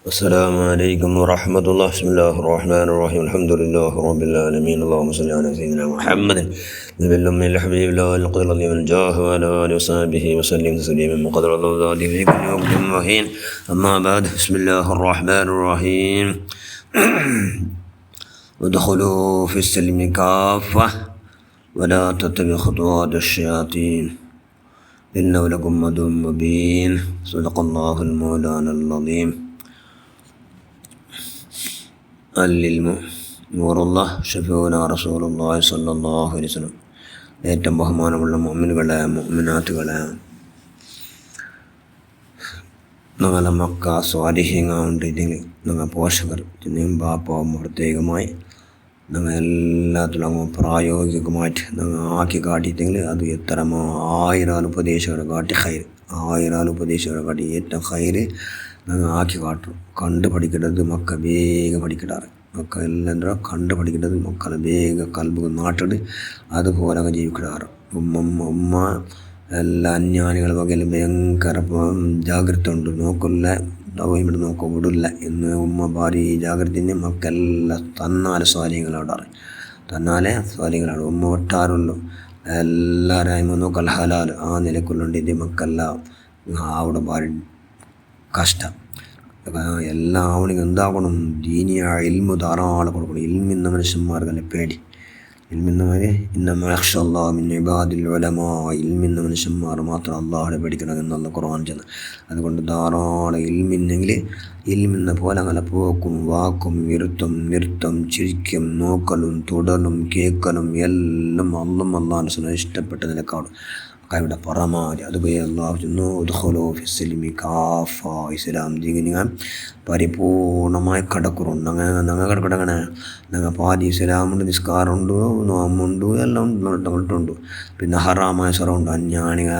السلام عليكم ورحمة الله. بسم الله الرحمن الرحيم. الحمد لله رب العالمين. اللهم صل على سيدنا محمد نبي الأمي الحبيب الله القدر العظيم الجاه وعلى آله وصحبه وسلم تسليما وقدر الله ذاته في كل وقت وحين. أما بعد، بسم الله الرحمن الرحيم. ادخلوا في السلم كافة ولا تتبعوا خطوات الشياطين إنه لكم عدو مبين. صدق الله المولانا العظيم. العلم نور الله ഷഫീഉനാ റസൂലുള്ളാഹി സ്വല്ലല്ലാഹു അലൈഹി വസല്ലം. ഏറ്റവും ബഹുമാനമുള്ള മുഅ്മിനുകളെ മുഅ്മിനാത്തുകളെ, ഞങ്ങളെ മക്ക സ്വാലിഹീങ്ങളുണ്ടെങ്കിൽ ഞങ്ങൾ പോഷകർ ചിന്നയും ബാപ്പാവും പ്രത്യേകമായി ഞങ്ങൾ എല്ലാത്തിലും അങ്ങ് പ്രായോഗികമായിട്ട് ഞങ്ങൾ ആക്കി കാട്ടിയിട്ടെങ്കിൽ അത് എത്രമോ ആയിരം ഉപദേശകരെ കാട്ടി ഹൈർ, ആയിരം ഉപദേശകരെ കാട്ടി ഏറ്റവും ഹൈര് ഞങ്ങൾ ആക്കി കാട്ടും. കണ്ട് പഠിക്കേണ്ടത് മക്ക വേഗം പഠിക്കിടാറ്. മക്ക എല്ലാം എന്താ കണ്ട് പഠിക്കേണ്ടത് മക്കളെ വേഗം കൽബ് നാട്ടിട്ട് അതുപോലെ അങ്ങ് ജീവിക്കിടാറ്. ഉമ്മ എല്ലാ അന്യാനികളെ വകയിൽ ഭയങ്കര ജാഗ്രത ഉണ്ട്. നോക്കില്ല ഇവിടെ നോക്കാൻ വിടില്ല എന്ന് ഉമ്മ ഭാര്യ ജാഗ്രത മക്കെല്ലാം തന്നാലെ സ്വാലികളോടാറ്, തന്നാലെ സ്വാലികളാണ്. ഉമ്മ ഒട്ടാറുള്ളൂ എല്ലാവരും നോക്കൽ ഹലാൽ ആ നിലക്കുള്ളുണ്ട്. ഇത് മക്കെല്ലാം അവിടെ ഭാര്യ കഷ്ടം. എല്ലാം അവനിക്ക് എന്താകണം, ദീനിയായ ഇൽമു ധാരാളം കൊടുക്കണം. ഇൽമിന്ന മനുഷ്യന്മാർക്കല്ലേ പേടി. ഇൽമിന്നവരെ ഇന്നമാ യഖ്ഷല്ലാഹു മിൻ ഇബാദിൽ ഉലമാ, ഇൽമിന്ന മനുഷ്യന്മാർ മാത്രം അള്ളാഹുവിനെ പേടിക്കണം എന്നുള്ള ഖുർആൻ ചെന്ന്. അതുകൊണ്ട് ധാരാളം ഇൽമിന്നെങ്കിൽ ഇൽമിന്ന പോലെ അങ്ങനെ പോക്കും വാക്കും നൃത്തം ചിരിക്കും നോക്കലും തുടലും കേൾക്കലും എല്ലാം അള്ളാഹുവിനെ ഇഷ്ടപ്പെട്ട നിലക്കാണ് കൈവിടെ പരമാവധി. അതുപോലെ അള്ളാഹു ചെന്നു ഉദ്ഖുലൂ ഫിസ്സിൽമി കാഫ, ഇസ്ലാം നിങ്ങൾ പരിപൂർണമായി കടക്കുറുണ്ട്. ഞങ്ങൾ കിടക്കടങ്ങനെ ഞങ്ങൾ പാതി ഇസ്ലാമുണ്ട്, നിസ്കാരമുണ്ട്, നോമ്പുണ്ട്, എല്ലാം ഉണ്ട്. പിന്നെ ഹറാമായ സ്വരമുണ്ട്.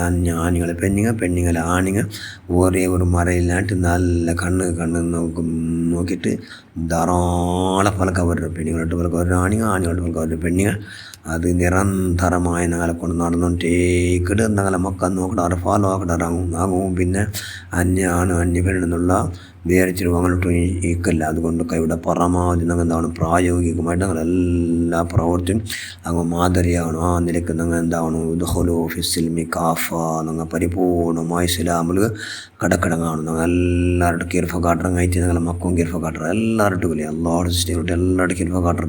അന്യാണികളെ പെണ്ണിങ്ങൾ ആണിങ്ങൾ ഒരേ ഒരു മറയിലായിട്ട് നല്ല കണ്ണ് നോക്കിയിട്ട് ധാരാളം ഫലക്ക അവരുടെ പെണ്ണികളായിട്ട് ഫലക്ക അവരുടെ ആണികളായിട്ട് ഫലക്ക അവരുടെ പെണ്ണികൾ. അത് നിരന്തരമായി ഞങ്ങളെ കൊണ്ട് നടന്നുകൊണ്ടേക്കിട്ട് ഞങ്ങളെ മക്കൾ നോക്കിടാറ് ഫാലോ ആക്കിടാറാകും. പിന്നെ അന്യ പെണ്ണെന്നുള്ള വേറിച്ചിട്ട് അങ്ങോട്ട് ഈക്കല്ല. അതുകൊണ്ട് കൈവിടെ പരമാവധി ഞങ്ങൾ എന്താണ് പ്രായോഗികമായിട്ട് ഞങ്ങളെല്ലാ പ്രവർത്തിയും അങ്ങ് മാതൃകയാണ്. ആ നിലയ്ക്ക് ഞങ്ങൾ എന്താണ് ഉദ്ഖുലൂ ഫിസ്സിൽമി കാഫ, ഞങ്ങൾ പരിപൂർണമായി ഇസ്ലാമിൽ കടക്കടങ്ങാണ്. ഞങ്ങൾ എല്ലാവരുടെ കിർഫ കാട്ടണം കഴിച്ച് ഞങ്ങളെ മക്കും കിർഫ കാട്ടണം. എല്ലാവരുടെ ഇല്ലേ അള്ളാഹുടെ സൃഷ്ടിയിലോട്ട് എല്ലാവരുടെ കിർഫ കാട്ടണം.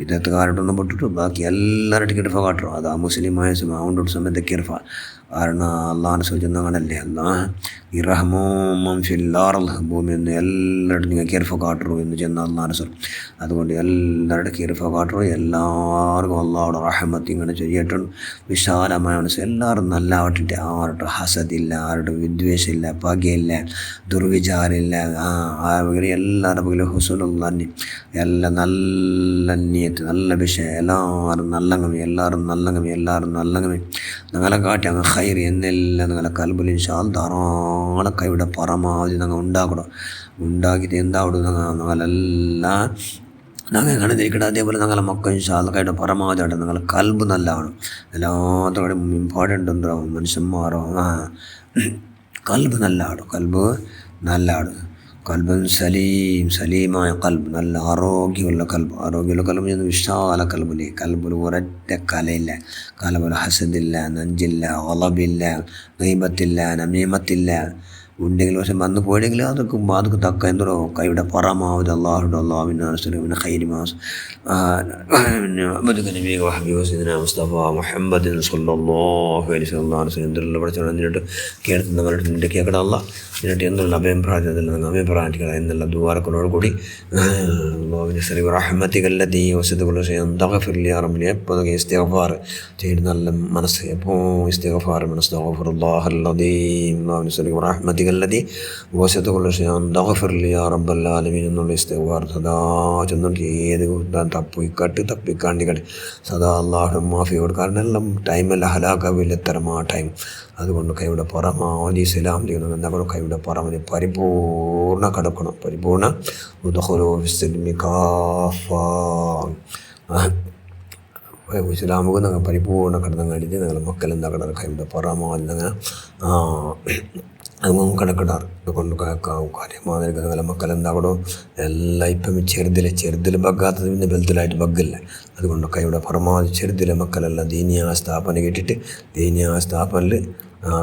വിദഗ്ധക്കാരോട്ടൊന്നും പൊട്ടിട്ടു ബാക്കി എല്ലാവരുടെ കിർഫ കാട്ടണം. അത് ആ മുസ്ലിമായ അതുകൊണ്ടൊരു സമയത്ത് കിർഫ. കാരണം അള്ളാഹിനെ സൂചിച്ച് അങ്ങനല്ലേ അള്ളാഹ് ഇറഹ്മോമൻ ഫിൽ അർള്, ഭൂമിയിൽ നിന്ന് എല്ലാവരുടെ നിങ്ങൾ കിർഫ കാട്ടറു എന്ന് ചെന്ന അള്ളാഹിനെ സ്വരം. അതുകൊണ്ട് എല്ലാവരുടെ കിർഫ കാട്ടറു. എല്ലാവർക്കും അള്ളാഹുടെ റഹ്മത്ത് ഇങ്ങനെ ചെയ്യട്ടുണ്ട്. വിശാലമായ മനസ്സ് എല്ലാവരും നല്ലാവട്ടെ. ആരുടെ ഹസദില്ല, ആരുടെ വിദ്വേഷമില്ല, പകയില്ല, ദുർവിചാരമില്ല. എല്ലാവരുടെ പകലും ഹുസ്നുൽ എല്ലാം നല്ല നീയത്ത്, നല്ല വിഷയം, എല്ലാവരും നല്ലങ്ങമി ഞങ്ങളെ കാട്ടി അങ്ങ് ഹൈർ എന്നെല്ലാം നിങ്ങളെ കൽബിൽ ഇൻഷാ അല്ലാഹ് ധാരാളം കൈവിടെ പരമാവധി ഞങ്ങൾ ഉണ്ടാക്കണം. ഉണ്ടാക്കിയിട്ട് എന്താവിടും ഞങ്ങളെല്ലാം ഞങ്ങൾ കണ്ടിരിക്കട്ടെ. അതേപോലെ ഞങ്ങളെ മക്കൾ ഇൻഷാ അല്ലാഹ് കൈയുടെ പരമാവധിയായിട്ട് ഞങ്ങളെ കൽബ് നല്ലതാണ്. എല്ലാത്തോടും ഇമ്പോർട്ടൻ്റ് ഉണ്ടോ മനുഷ്യന്മാരോ കൽബ് നല്ലതാണ്. കൽബൻ സലീമായ കൽബ്, നല്ല ആരോഗ്യമുള്ള കൽബ് ചെന്ന് വിശാല കൽബില്ലേ. കൽബിൽ ഒരൊറ്റ കലയില്ല, കൽബിൽ ഹസദില്ല, നഞ്ചില്ല, ഒളബില്ല, ഗൈബത്തില്ല, നമീമത്തില്ല. ഉണ്ടെങ്കിൽ പക്ഷെ വന്ന് പോയെങ്കിൽ അതൊക്കെ തക്ക എന്തോ കൈയുടെ പരമാവധി അള്ളാഹുവിൻ്റെ ഖൈരി മാസ് മുസ്തഫ മുഹമ്മദ് സല്ലല്ലാഹു അലൈഹി വസല്ലം എന്തെല്ലാം പഠിച്ചാൽ എന്നിട്ട് കേൾക്കുന്ന നിൻ്റെ കേൾക്കട അല്ല എന്നിട്ട് എന്നുള്ള അഭിപ്രായത്തിലുള്ള എന്നുള്ള ദ്വാരക്കളോട് കൂടി റഹ്മത്തികല്ലതി വസതുള്ള തഗ്ഫിർ എപ്പോൾ ഇസ്തിഗ്ഫാർ ചെയ്യുന്ന നല്ല മനസ്സ്, എപ്പോൾ ഇസ്തിഗ്ഫാർ റഹ്മത്തികല്ലതി വസതുള്ള തഗ്ഫിർ യാ റബ്ബൽ ആലമീൻ എന്നുള്ള ഇസ്തിഗ്ഫാർ സദാ ചെന്നിട്ട് ഏത് തപ്പിക്കാണ്ടിക്കട്ടെ സദാ അള്ളാഹു മാഫി കൊടുക്കും. കാരണം എല്ലാം ടൈമല്ല ഹലാക്കാവില്ല തരമാ ടൈം. അതുകൊണ്ട് കൈവിടെ പരമാവധി ഇസ്ലാം ചെയ്യുന്നത് എന്താ കൈവിടെ പരമാവധി പരിപൂർണ്ണ കടക്കണം. പരിപൂർണ്ണ ഉദ്ഖുലൂ ഫിസ്സിൽമി കാഫ, ഇസ്ലാമുക്ക് ഞങ്ങൾ പരിപൂർണ്ണ കടന്നു കഴിഞ്ഞിട്ട് ഞങ്ങൾ മക്കളെന്താ കടന്ന് കൈവിടെ പരമാവധി ഞങ്ങൾ അതും കണക്കിടാറ് കൊണ്ട് കാര്യമാതിരി നിങ്ങളെ മക്കളെന്താകണം എല്ലാം ഇപ്പം ചെറുതിൽ ബഗ്ഗാത്തത് പിന്നെ ബലത്തിലായിട്ട് ബഗ്ഗില്ല. അതുകൊണ്ടൊക്കെ ഇവിടെ പരമാവധി ചെറുതിലെ മക്കളെല്ലാം ദീനിയാ സ്ഥാപന കേട്ടിട്ട് ദീനിയാ സ്ഥാപനയിൽ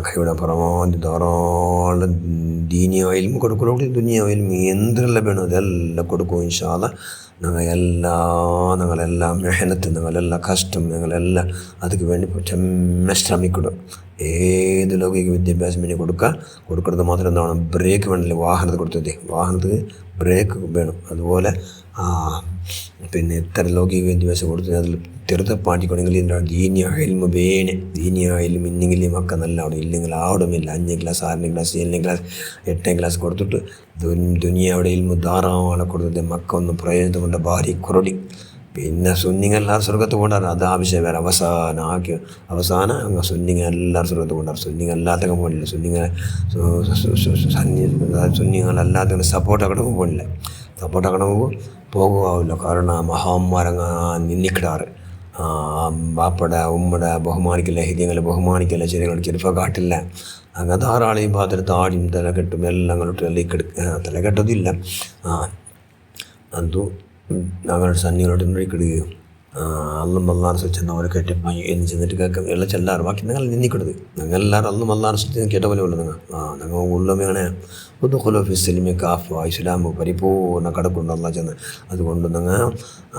കൈയുടെ പരമാവധി ധാരാളം ദീനിയായാലും കൊടുക്കലോട് ദുനിയായാലും എന്തെല്ലാം വേണം അതെല്ലാം കൊടുക്കും ഇൻഷാ അല്ലാഹ്. ഞങ്ങളെല്ലാം മെഹനത്ത് ഞങ്ങളെല്ലാം കഷ്ടം ഞങ്ങളെല്ലാം അതിക്ക് വേണ്ടി ശ്രമിക്കണം. ഏത് ലൗകിക വിദ്യാഭ്യാസം വേണ്ടി കൊടുക്കുന്നത് മാത്രം എന്താണ് ബ്രേക്ക് വേണമല്ലോ. വാഹനത്തിൽ കൊടുത്തത് വാഹനത്തിന് ബ്രേക്ക് വേണം. അതുപോലെ പിന്നെ ഇത്തരം ലൗകിക വിദ്യാഭ്യാസം കൊടുത്തത് അതിൽ ചെറുതപ്പാട്ടിക്കൊണ്ടെങ്കിൽ എന്താണ് ദീനിയായാലും വേണേ ദീനിയായാലും ഇന്നെങ്കിലും ഒക്കെ നല്ല അവിടെ ഇല്ലെങ്കിൽ ആവിടമില്ല. 5 ക്ലാസ് 6 ക്ലാസ് 7 ക്ലാസ് 8 ക്ലാസ് കൊടുത്തിട്ട് ദുനിയാവിടെ ഇൽമു ധാരാളം കൊടുത്തത് മക്ക ഒന്ന് പ്രയോജനം കൊണ്ട് ഭാര്യ കുറടി. പിന്നെ സുന്നിങ്ങൾ എല്ലാവരും സ്വർഗത്ത് കൊണ്ടാണ്. അത് ആവശ്യം വേറെ അവസാനം അങ്ങ് സുന്നിങ്ങൾ എല്ലാവരും സ്വർഗത്ത് കൊണ്ടാണ്. സുന്നിങ്ങൾ അല്ലാത്തങ്ങ് പോകണില്ല. സുന്നിങ്ങളല്ലാത്ത സപ്പോർട്ടാക്കണ പോകണില്ല. സപ്പോർട്ടാക്കണ പോകുകയാവില്ല. കാരണം മഹാന്മാരങ്ങ നിന്നിക്കിടാറ് ബാപ്പട ഉമ്മട ബഹുമാനിക്കില്ല. ഹിര്യങ്ങളെ ബഹുമാനിക്കില്ല. ചെറിയ ചെറുപ്പ കാട്ടില്ല. അങ്ങനെ ധാരാളം ഈ ഭാഗത്തിൽ താടിയും തലക്കെട്ടും എല്ലാം അങ്ങോട്ട് തലക്കെട്ടതില്ല. അതും ഞങ്ങളുടെ സന്നികളോട് ഇടുകയും അന്നും അല്ലാറ് സ്വച്ഛന്ന അവരെ കെട്ടിപ്പോയി എന്ന് ചെന്നിട്ട് കേൾക്കാം എല്ലാം ചെല്ലാറ്. ബാക്കി നിങ്ങൾ നിന്നിക്കിടത് ഞങ്ങളെല്ലാവരും അന്നും അല്ലാറ് സ്വച്ഛ കേട്ട പോലെ ഉള്ളത് ഞങ്ങൾ ഉള്ളമയാണ് ഉദ്ഖുലൂഫിസ്ലിമി കാഫ ഇസ്ലാം പരിപൂർണ്ണ കടക്കുണ്ട് അല്ലാ ചെന്ന്. അതുകൊണ്ട് ഞങ്ങൾ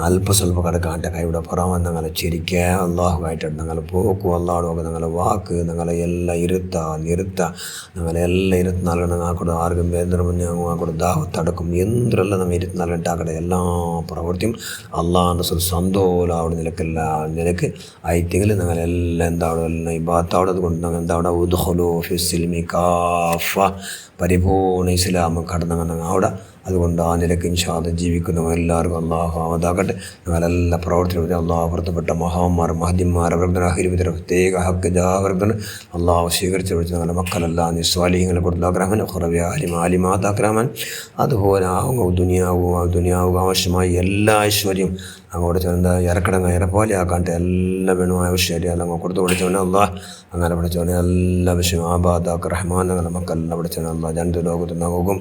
അല്പസ്വല്പ കടക്കാട്ടെ കൈയുടെ പുറമെ ഞങ്ങളെ ചിരിക്കുക അള്ളാഹുമായിട്ടാണ് ഞങ്ങൾ പോക്കും അള്ളാഹുമൊക്കെ ഞങ്ങളെ വാക്ക് ഞങ്ങളെ എല്ലാം ഇരുത്ത ഞങ്ങളെല്ലാം 24 ഞങ്ങൾക്കൂടെ ആർക്കും വേന്ദ്രമുന്നേ ഞങ്ങൾക്കൂടെ ദാവത്തടക്കും എന്തെല്ലാം നമ്മൾ 24 ഉണ്ടാക്കട്ടെ. എല്ലാ പ്രവൃത്തിയും അള്ളാഹിൻ്റെ സന്തോഷം അവിടെ നിലക്ക് ആയിട്ടെങ്കിൽ ഞങ്ങളെല്ലാം എന്താവിടെ എല്ലാം ഈ ഭാഗത്താവിടെ. അതുകൊണ്ട് ഞങ്ങൾ എന്താവിടെ ഉദ്ഖുലൂഫിസ്ലിമി കാഫ പരിപൂർണ്ണ ഇസ്ലാം കടന്നങ്ങനെ അവിടെ. അതുകൊണ്ട് ആ നിലയ്ക്ക് ഇൻഷാ അല്ലാഹ് ജീവിക്കുന്നവർ എല്ലാവർക്കും അള്ളാഹു ആവതാകട്ടെ. ഞങ്ങളെല്ലാം പ്രവർത്തനം അള്ളാഹു പുറത്തപ്പെട്ട മഹാന്മാർ മഹദിന്മാർ അവരുടെ അഹിരിമിതര പ്രത്യേക ഹക്ക് ജാഗ്രത അള്ളാഹു സ്വീകരിച്ച് വിളിച്ച് ഞങ്ങളുടെ മക്കളെല്ലാം നിസ്വാലിഹ്യങ്ങളെ കൊടുത്ത ആഗ്രഹം കുറവി ആലിമാത്ത ആഗ്രഹം. അതുപോലെ ദുനിയാവും ആവശ്യമായി എല്ലാ ഐശ്വര്യം അങ്ങോട്ട് ചെന്ന് ഇറക്കടങ്ങ ആക്കാണ്ട് എല്ലാ വേണമായ ഐശ്വര്യം എല്ലാം കൊടുത്ത് പഠിച്ചവനെ അള്ളാഹ് അങ്ങനെ പഠിച്ചവനെ എല്ലാ വിഷയം ആബാദാക്ക് റഹ്മാൻ ഞങ്ങളുടെ മക്കളെല്ലാം പഠിച്ചവനെ അള്ളാഹ് രണ്ട് ലോകത്ത് നോക്കും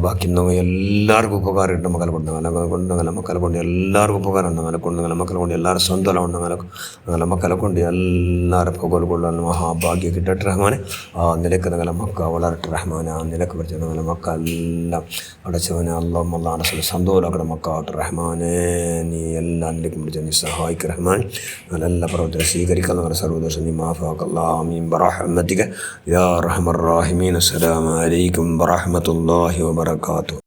ബാക്കി എല്ലാവർക്കും ഉപകാരം ഉണ്ട്. മക്കളെ കൊണ്ട് ഞങ്ങളെ മക്കളെ കൊണ്ട് എല്ലാവർക്കും ഉപകാരമുണ്ട്. ഞങ്ങളെ കൊണ്ട് ഞങ്ങളെ മക്കളെ കൊണ്ട് എല്ലാവരും സ്വന്തമുണ്ട്. ഞങ്ങളെ മക്കളെ കൊണ്ട് എല്ലാവരും പുകൽ കൊള്ളാൻ മഹാഭാഗ്യം കിട്ടട്ടെ റഹ്മാനെ. ആ നിലക്ക് ഞങ്ങളെ മക്ക വളരട്ടെ റഹ്മാനെ. ആ നിലക്ക് പഠിച്ച ഞങ്ങളെ മക്ക എല്ലാം അടച്ചവനെ അള്ളാഹ് സന്തോഷമാക്കട്ടെ മക്കാവട്ടെ റഹ്മാനെ. നീ എല്ലാ നിലയ്ക്കും പിടിച്ച നീ സഹായിക്ക് റഹ്മാൻ. ഞങ്ങളെല്ലാ പ്രവർത്തനം സ്വീകരിക്കാൻ ഞങ്ങളുടെ സർവ്വദോഷം നീ മാഫാക്കല്ലാ ആമീൻ ബറഹ്മതിക യാ അർഹമർ റഹീമീൻ. അസ്സലാമു അലൈക്കും വറഹ്മത്തുള്ളാഹി വബറകാതുഹു.